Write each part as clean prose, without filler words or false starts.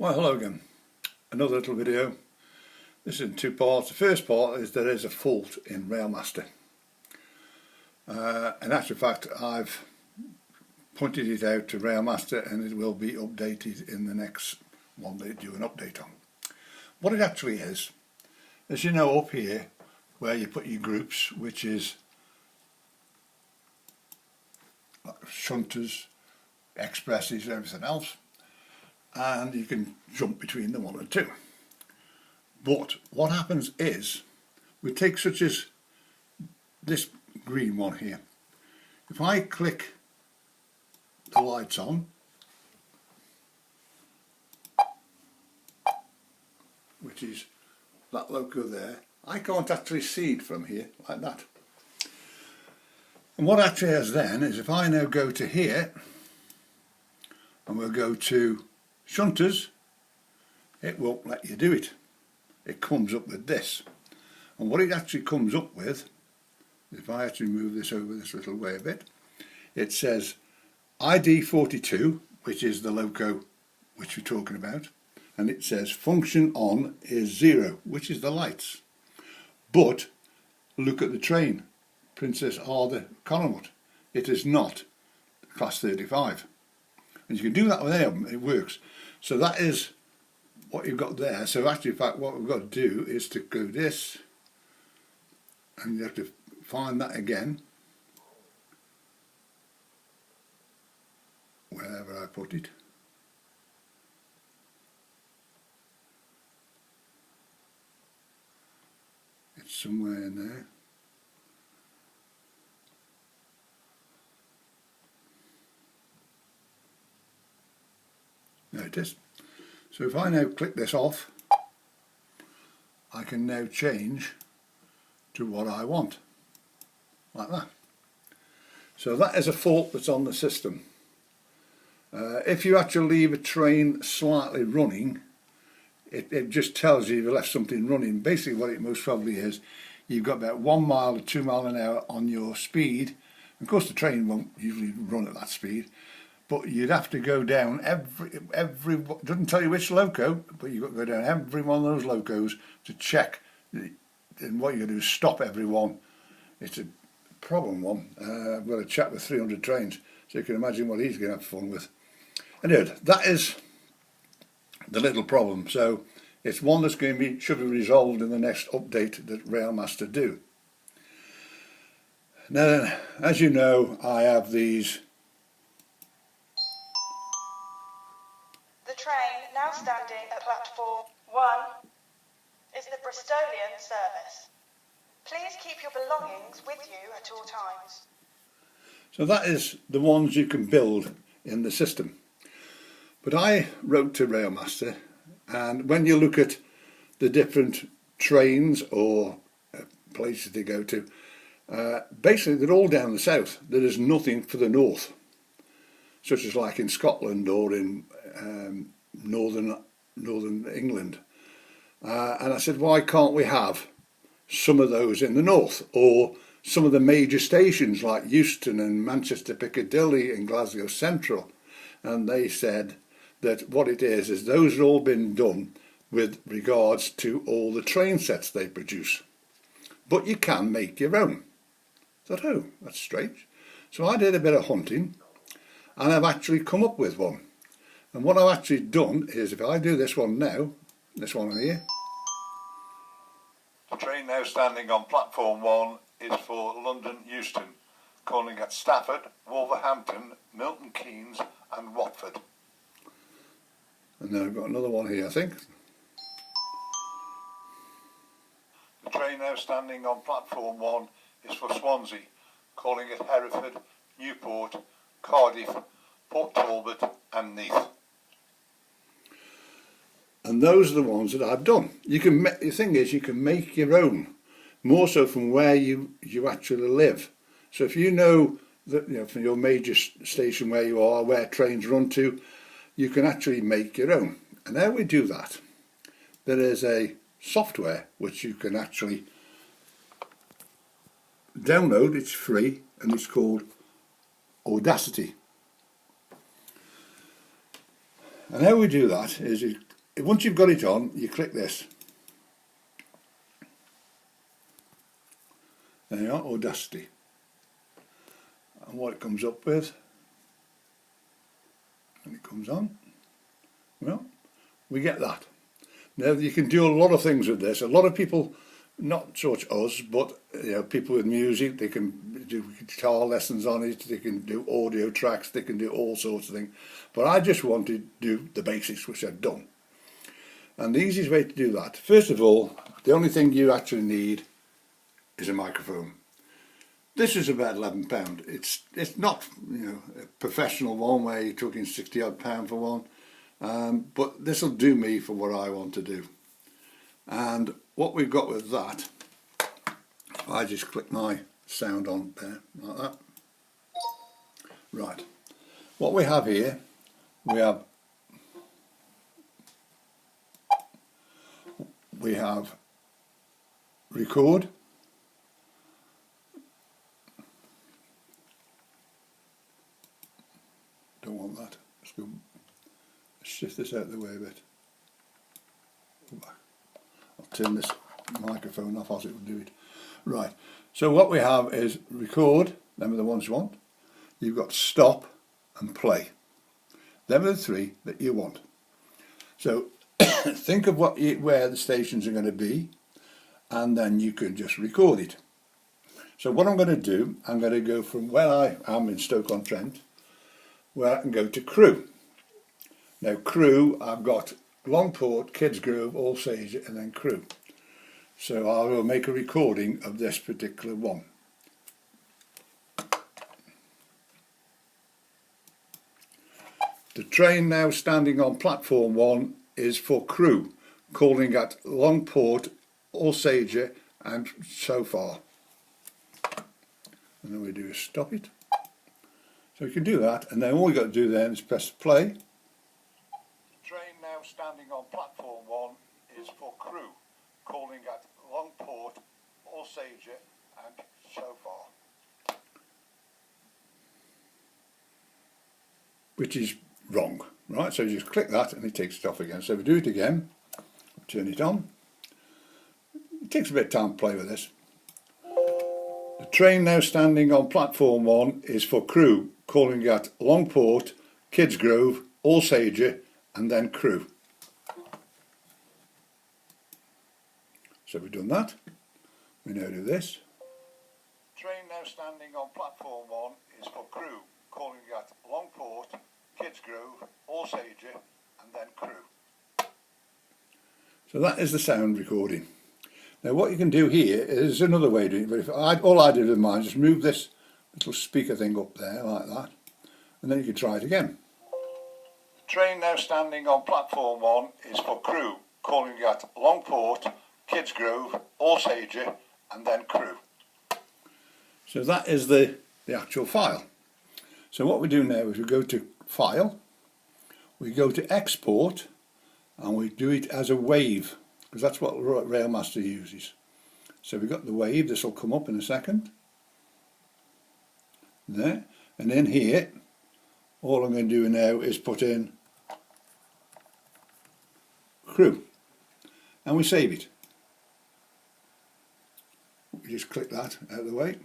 Well, hello again. Another little video. This is in two parts. The first part is there is a fault in Railmaster. In actual fact, I've pointed it out to Railmaster and it will be updated in the next one they do an update on. What it actually is, as you know, up here where you put your groups, which is shunters, expresses, everything else, and you can jump between the 1 and 2. But what happens is, we take such as this green one here. If I click the lights on, which is that logo there, I can't actually see it from here like that. And what actually has then is, if I now go to here and we'll go to shunters, it won't let you do it. It comes up with this, and what it actually comes up with, if I actually move this over this little way a bit, it says ID 42, which is the loco which we're talking about, and it says function on is 0, which is the lights. But look at the train, Princess Arthur Collingwood. It is not class 35. And you can do that with any of them, it works. So that is what you've got there. So actually, in fact, what we've got to do is to go this, and you have to find that again, wherever I put it. It's somewhere in there. There it is. So if I now click this off, I can now change to what I want, like that. So that is a fault that's on the system. If you actually leave a train slightly running, it just tells you you've left something running. Basically what it most probably is, you've got about 1 mile or 2 miles an hour on your speed. Of course the train won't usually run at that speed, but you'd have to go down every doesn't tell you which loco, but you've got to go down every one of those locos to check. And what you're going to do is stop every one. It's a problem one. I've got a chat with 300 trains, so you can imagine what he's going to have fun with. Anyway, that is the little problem. So it's one that's going to be, should be resolved in the next update that Railmaster do. Now then, as you know, I have these. The train now standing at platform 1 is the Bristolian service. Please keep your belongings with you at all times. So that is the ones you can build in the system. But I wrote to Railmaster, and when you look at the different trains or places they go to, basically they're all down the south. There is nothing for the north, such as like in Scotland or in northern England. And I said, why can't we have some of those in the north, or some of the major stations like Euston and Manchester Piccadilly and Glasgow Central? And they said that what it is those have all been done with regards to all the train sets they produce. But you can make your own. I thought, oh, that's strange. So I did a bit of hunting, and I've actually come up with one. And what I've actually done is, if I do this one now, this one here. The train now standing on platform 1 is for London Euston, calling at Stafford, Wolverhampton, Milton Keynes and Watford. And then I've got another one here, I think. The train now standing on platform 1 is for Swansea, calling at Hereford, Newport, Cardiff, Port Talbot and Neath. And those are the ones that I've done. You can. The thing is, you can make your own, more so from where you actually live. So if you know that, you know, from your major station where you are, where trains run to, you can actually make your own. And how we do that, there is a software which you can actually download. It's free, and it's called Audacity. And how we do that is you once you've got it on, you click this. There you are, Audacity. And what it comes up with, and it comes on, well, we get that. Now you can do a lot of things with this. A lot of people, not such us, but people with music, they can do guitar lessons on it, they can do audio tracks, they can do all sorts of things. But I just wanted to do the basics, which I've done. And the easiest way to do that, first of all, the only thing you actually need is a microphone. This is about £11. It's not a professional one where you're talking £60 odd for one, but this will do me for what I want to do. And what we've got with that, I just click my sound on there like that. Right, what we have here, we have record, don't want that, let's go shift this out of the way a bit. Go back. I'll turn this microphone off as it will do it. Right, so what we have is record, them are the ones you want. You've got stop and play. Them are the three that you want. So think of where the stations are going to be, and then you can just record it. So what I'm going to do, I'm going to go from where I am in Stoke-on-Trent, where I can go to Crewe. Now Crewe, I've got Longport, Kids Grove, All Sage, and then Crewe. So I will make a recording of this particular one. The train now standing on platform 1 is for Crewe, calling at Longport, Alsager and so far. And then we do is stop it. So you can do that, and then all you got to do then is press play. The train now standing on platform 1 is for Crewe, calling at Longport, Alsager and so far. Which is wrong, right? So you just click that and it takes it off again. So if we do it again, turn it on. It takes a bit of time to play with this. The train now standing on platform 1 is for Crewe, calling at Longport, Kids Grove, Alsager and then Crewe. So we've done that. We now do this. Train now standing on platform 1 is for Crewe, calling at Longport, Kids Grove, Alsager and then Crewe. So that is the sound recording. Now what you can do here is another way of doing it, but all I did with mine is just move this little speaker thing up there like that, and then you can try it again. The train now standing on platform 1 is for Crewe, calling at Longport, Kids Grove, Alsager and then Crewe. So that is the actual file. So what we do now is we go to File, we go to Export, and we do it as a wave, because that's what Railmaster uses. So we've got the wave, this will come up in a second. There, and in here, all I'm going to do now is put in Crewe, and we save it. We just click that out of the way.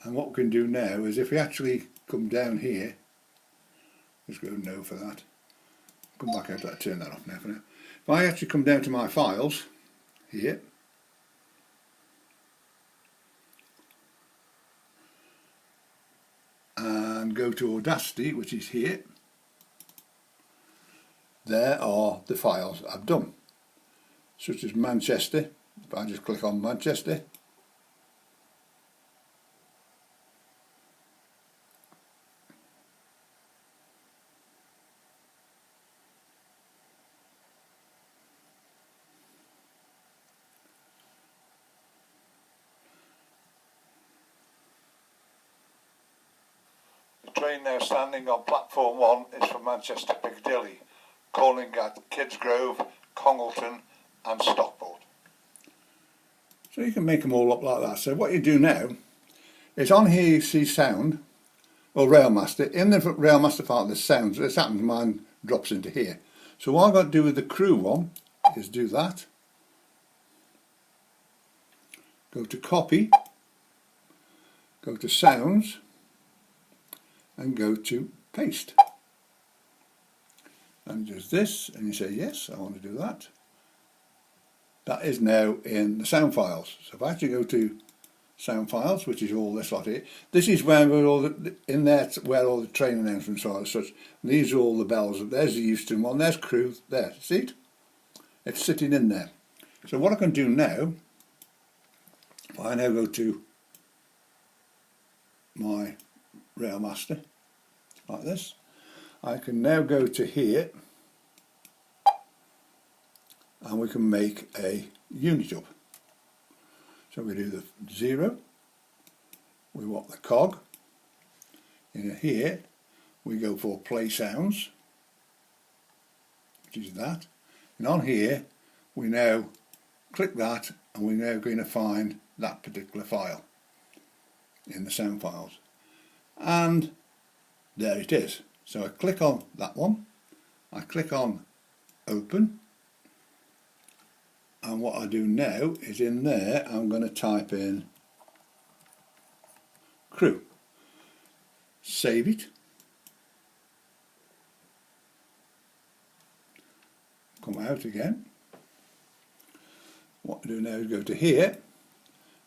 And what we can do now is if we actually come down here, let's go no for that. Come back out, I'll turn that off now for now. If I actually come down to my files here, and go to Audacity, which is here, there are the files I've done, such as Manchester. If I just click on Manchester, The train now standing on platform 1 is for Manchester Piccadilly, calling at Kids Grove, Congleton and Stockport. so you can make them all up like that. So what you do now is on here you see sound, or Railmaster. In the Railmaster file there's sounds. This happens, mine drops into here. So what I've got to do with the crew one is do that. Go to copy, go to sounds, and go to paste. And just this, and you say yes, I want to do that. That is now in the sound files. So if I actually go to sound files, which is all this lot here, this is where we're all in there, where all the train announcements are as such. These are all the bells. There's the Euston one, there's crew, there, see it? It's sitting in there. So what I can do now, if I now go to my Railmaster, like this, I can now go to here and we can make a unit up. So we do the 0, we want the cog, in here we go for play sounds, which is that, and on here we now click that and we're now going to find that particular file in the sound files, and there it is. So I click on that one, I click on open, and what I do now is in there I'm going to type in crew, save it, come out again. What I do now is go to here,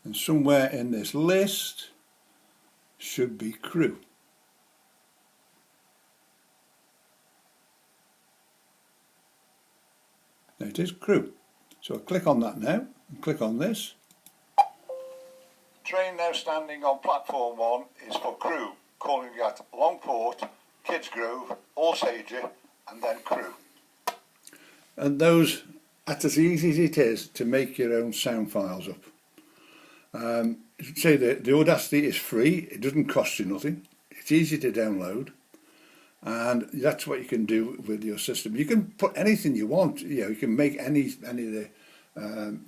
and somewhere in this list should be crew. There it is, crew. So I click on that now, and click on this. Train now standing on platform 1 is for crew, calling at Longport, Kidsgrove, Alsager, and then crew. And those, that's as easy as it is to make your own sound files up. Say the Audacity is free, it doesn't cost you nothing, it's easy to download, and that's what you can do with your system. You can put anything you want, you know, you can make any of the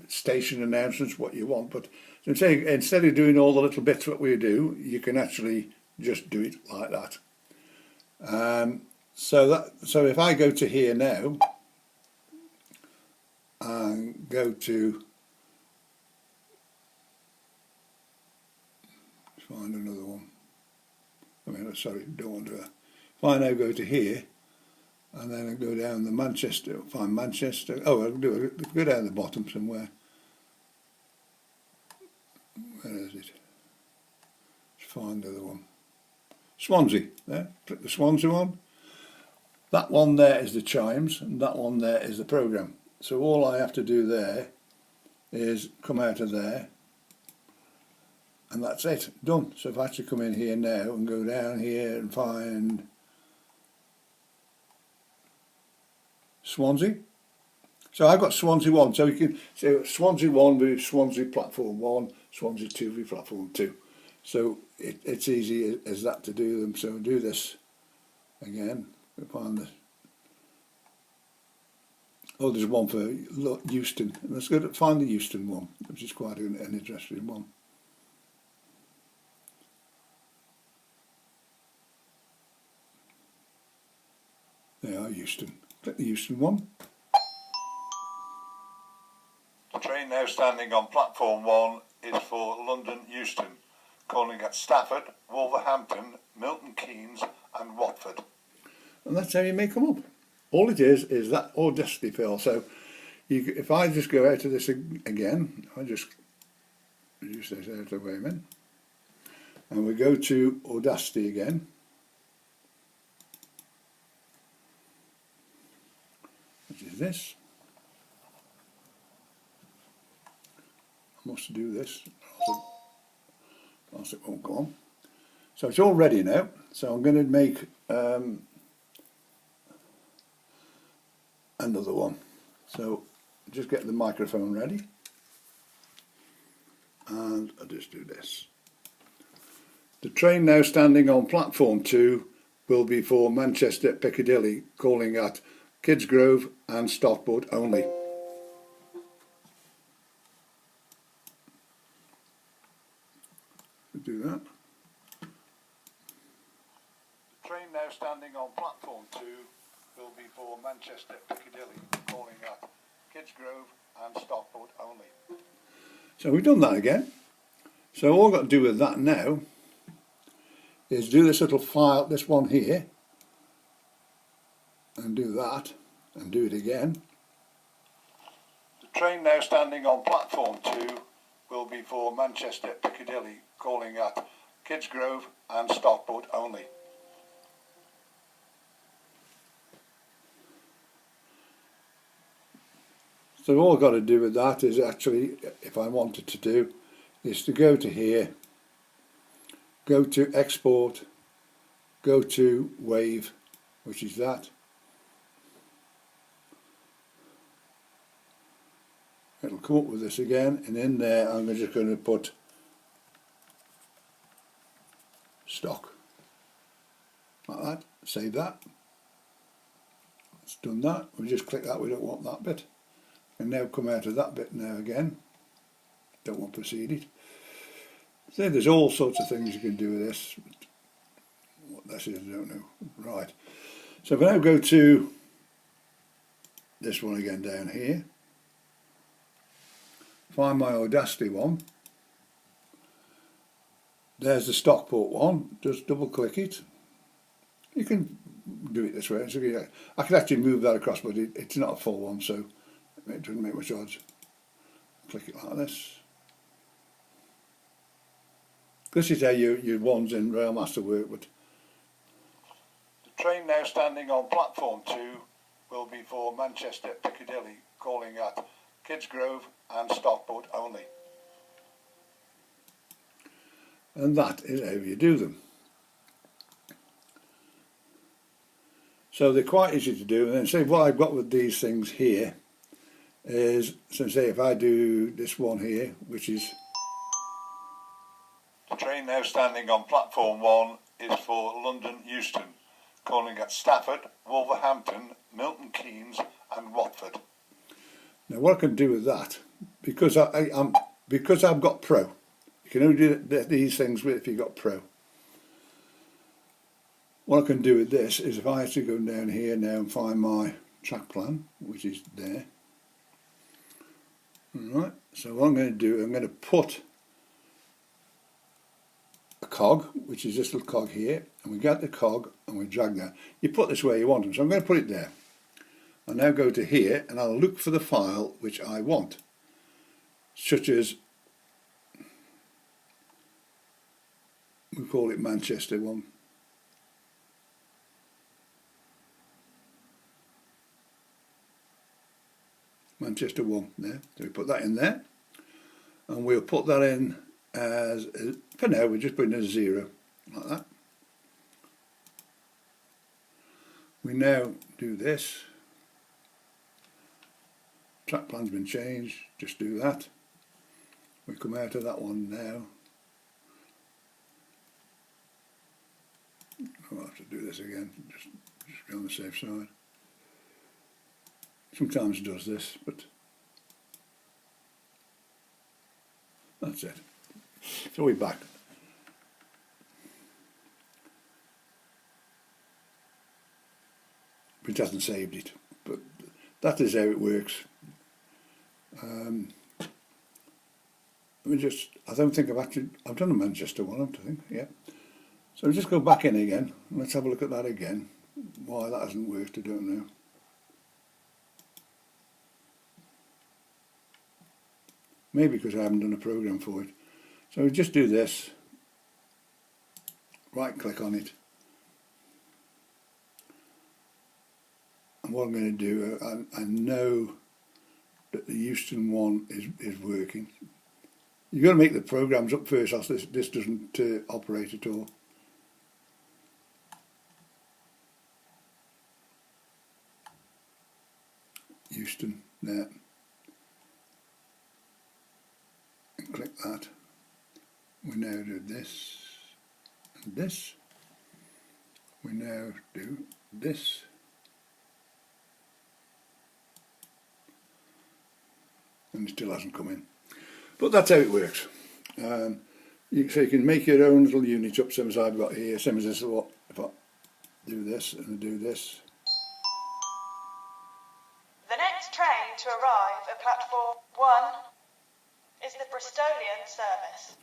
station announcements what you want, but say, instead of doing all the little bits what we do, you can actually just do it like that. So if I go to here now and go to find another one. I mean, sorry, don't want to. If I now go to here, and then I go down the Manchester, find Manchester. Oh, I'll do it. Go down the bottom somewhere. Where is it? Let's find the other one. Swansea. There. Click the Swansea one. That one there is the chimes, and that one there is the program. So all I have to do there is come out of there, and that's it, done. So if I actually come in here now and go down here and find Swansea. So I've got Swansea 1, so you can say Swansea 1 with Swansea platform 1, Swansea 2 with platform 2. So it's easy as that to do them. So do this again, find the, oh, there's one for Euston. Let's go to find the Euston one, which is quite an interesting one. There are Euston. Click the Euston one. The train now standing on platform 1 is for London Euston, calling at Stafford, Wolverhampton, Milton Keynes and Watford. And that's how you make them up. All it is that Audacity file. So if I just go out of this again, I just reduce this out of the way a minute, and we go to Audacity again. Which is this. I must do this, else it won't go on. So it's all ready now. So I'm going to make another one. So just get the microphone ready, and I'll just do this. The train now standing on platform 2 will be for Manchester Piccadilly, calling at Kidsgrove and Stockport only. Do that. Train now standing on platform 2 will be for Manchester Piccadilly, calling at Kids Grove and Stockport only. So we've done that again. So all I've got to do with that now is do this little file, this one here, and do that, and do it again. The train now standing on platform 2 will be for Manchester Piccadilly, calling at Kids Grove and Stockport only. So all I've got to do with that is actually, if I wanted to do, is to go to here, go to export, go to wave, which is that. It'll come up with this again, and in there I'm just going to put stock, like that. Save that. It's done that. We just click that, we don't want that bit. And now come out of that bit now again. Don't want proceeded. So there's all sorts of things you can do with this. What this is, I don't know. Right. So if I now go to this one again down here, find my Audacity one. There's the Stockport one. Just double click it. You can do it this way. So I can actually move that across, but it's not a full one, so it doesn't make much odds. Click it like this. This is how your ones in Railmaster work. But the train now standing on platform 2 will be for Manchester Piccadilly, calling at Kids Grove and Stockport only. And that is how you do them. So they're quite easy to do. And then say what I've got with these things here is, so say if I do this one here, which is the train now standing on platform 1 is for London Euston, calling at Stafford, Wolverhampton, Milton Keynes and Watford. Now what I can do with that, because because I've got Pro, you can only do these things if you've got Pro. What I can do with this is if I actually go down here now and find my track plan, which is there. Alright, so what I'm going to do, I'm going to put a cog, which is this little cog here, and we get the cog and we drag that. You put this where you want them, so I'm going to put it there. I'll now go to here and I'll look for the file which I want, such as, we call it Manchester one. Manchester 1 there, so we put that in there, and we'll put that in as, for now we're just putting it as 0, like that. We now do this, track plan's been changed, just do that. We come out of that one now. I'll have to do this again, just be on the safe side. Sometimes it does this, but that's it. So we're back. It hasn't saved it, but that is how it works. I don't think I've done a Manchester one, I think, yeah. So just go back in again, and let's have a look at that again. Why that hasn't worked, I don't know. Maybe because I haven't done a program for it. So we just do this, right click on it, and what I'm going to do, I know that the Euston one is working. You've got to make the programs up first, else this doesn't operate at all. Euston, there. And click that. We now do this and this. We now do this. And it still hasn't come in. But that's how it works. So you can make your own little unit up, same as I've got here, same as this. If I do this and I do this, train to arrive at platform 1 is the Bristolian service.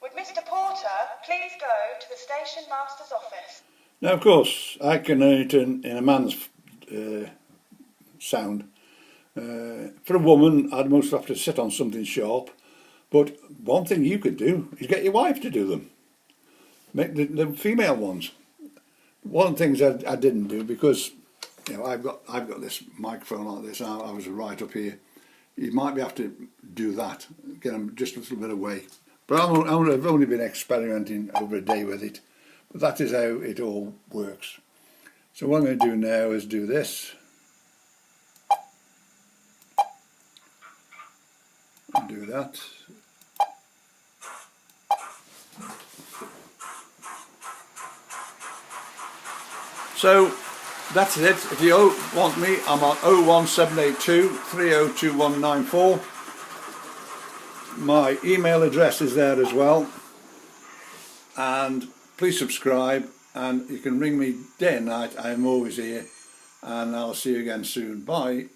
Would Mr. Porter please go to the station master's office? Now, of course, I can only turn in a man's sound. For a woman, I'd most have to sit on something sharp. But one thing you could do is get your wife to do them. Make the female ones. One of the things I didn't do, because you know I've got this microphone like this. I was right up here. You might have to do that. Get them just a little bit away. But I've only been experimenting over a day with it. But that is how it all works. So what I'm going to do now is do this. And do that. So that's it. If you want me, I'm on 01782 302194. My email address is there as well. And please subscribe, and you can ring me day and night. I'm always here, and I'll see you again soon. Bye.